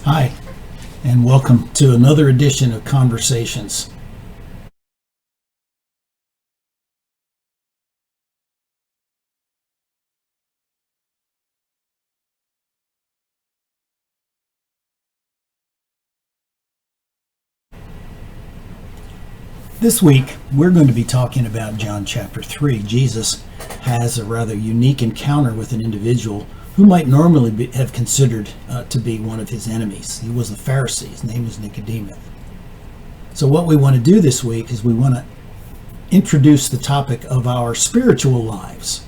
Hi, and welcome to another edition of Conversations. This week, we're going to be talking about John chapter 3. Jesus has a rather unique encounter with an individual who might normally have considered to be one of his enemies. He was a Pharisee. His name was Nicodemus. So what we want to do this week is we want to introduce the topic of our spiritual lives.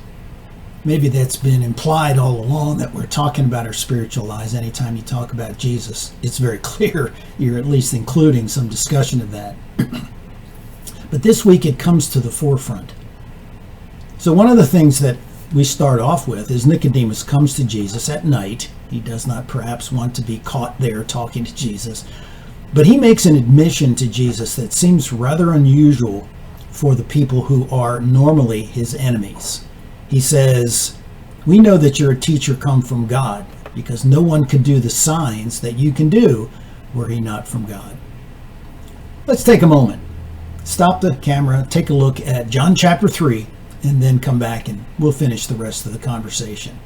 Maybe that's been implied all along that we're talking about our spiritual lives. Anytime you talk about Jesus, it's very clear you're at least including some discussion of that. But this week it comes to the forefront. So one of the things that we start off with is Nicodemus comes to Jesus at night. He does not perhaps want to be caught there talking to Jesus, but he makes an admission to Jesus that seems rather unusual for the people who are normally his enemies. He says, "We know that you're a teacher come from God, because no one could do the signs that you can do were he not from God." Let's take a moment. Stop the camera, take a look at John chapter 3, and then come back and we'll finish the rest of the conversation.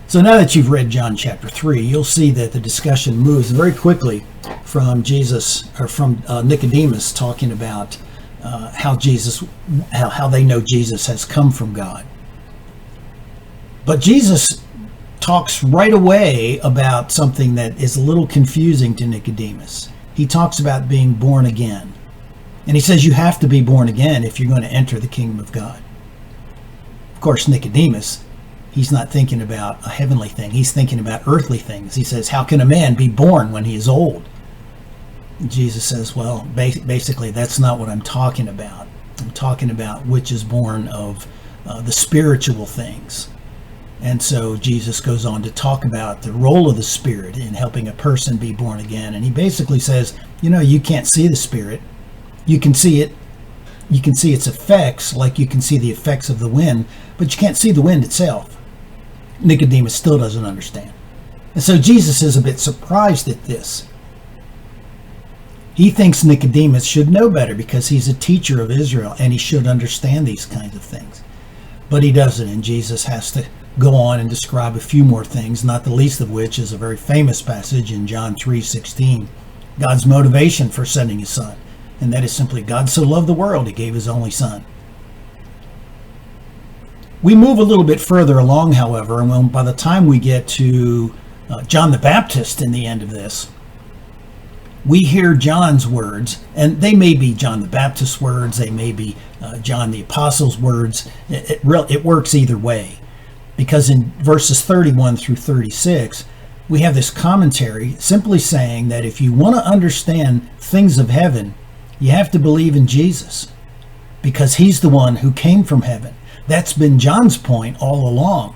So now that you've read John chapter 3, you'll see that the discussion moves very quickly from Nicodemus talking about how they know Jesus has come from God. But Jesus talks right away about something that is a little confusing to Nicodemus. He talks about being born again. And he says you have to be born again if you're going to enter the kingdom of God. Of course, Nicodemus, he's not thinking about a heavenly thing. He's thinking about earthly things. He says, how can a man be born when he is old? Jesus says, well, basically, that's not what I'm talking about. I'm talking about which is born of the spiritual things. And so Jesus goes on to talk about the role of the Spirit in helping a person be born again. And he basically says, you can't see the Spirit. You can see it. You can see its effects like you can see the effects of the wind, but you can't see the wind itself. Nicodemus still doesn't understand. And so Jesus is a bit surprised at this. He thinks Nicodemus should know better because he's a teacher of Israel and he should understand these kinds of things. But he doesn't, and Jesus has to go on and describe a few more things, not the least of which is a very famous passage in John 3:16, God's motivation for sending his son. And that is simply, God so loved the world, he gave his only son. We move a little bit further along, however, and by the time we get to John the Baptist in the end of this, we hear John's words, and they may be John the Baptist's words, they may be John the Apostle's words. It works either way, because in verses 31 through 36, we have this commentary simply saying that if you want to understand things of heaven, you have to believe in Jesus, because he's the one who came from heaven. That's been John's point all along.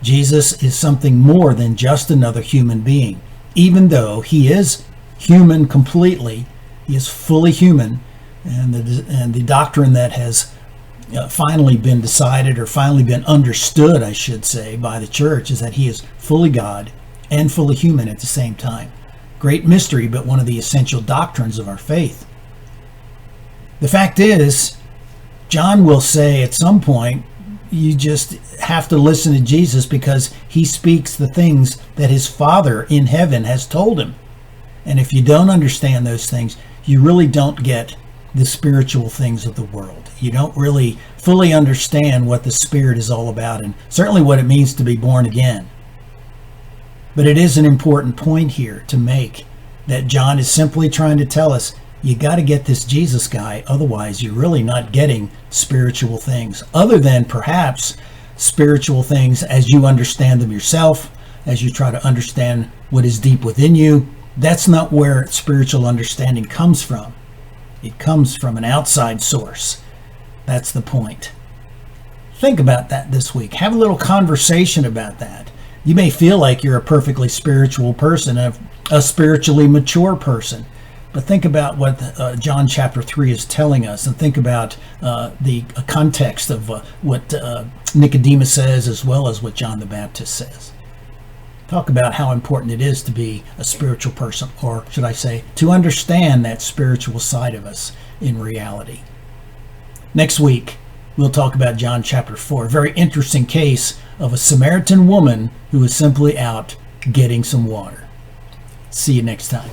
Jesus is something more than just another human being, even though he is human completely. He is fully human, and the doctrine that has finally been decided, or finally been understood, I should say, by the church is that he is fully God and fully human at the same time. Great mystery, but one of the essential doctrines of our faith. The fact is, John will say at some point, you just have to listen to Jesus because he speaks the things that his Father in heaven has told him. And if you don't understand those things, you really don't get the spiritual things of the world. You don't really fully understand what the Spirit is all about, and certainly what it means to be born again. But it is an important point here to make, that John is simply trying to tell us, you got to get this Jesus guy, otherwise you're really not getting spiritual things, other than perhaps spiritual things as you understand them yourself, as you try to understand what is deep within you. That's not where spiritual understanding comes from. It comes from an outside source. That's the point. Think about that this week. Have a little conversation about that. You may feel like you're a perfectly spiritual person. a spiritually mature person. But think about what John chapter 3 is telling us, and think about the context of what Nicodemus says as well as what John the Baptist says. Talk about how important it is to be a spiritual person, or should I say, to understand that spiritual side of us in reality. Next week, we'll talk about John chapter 4, a very interesting case of a Samaritan woman who was simply out getting some water. See you next time.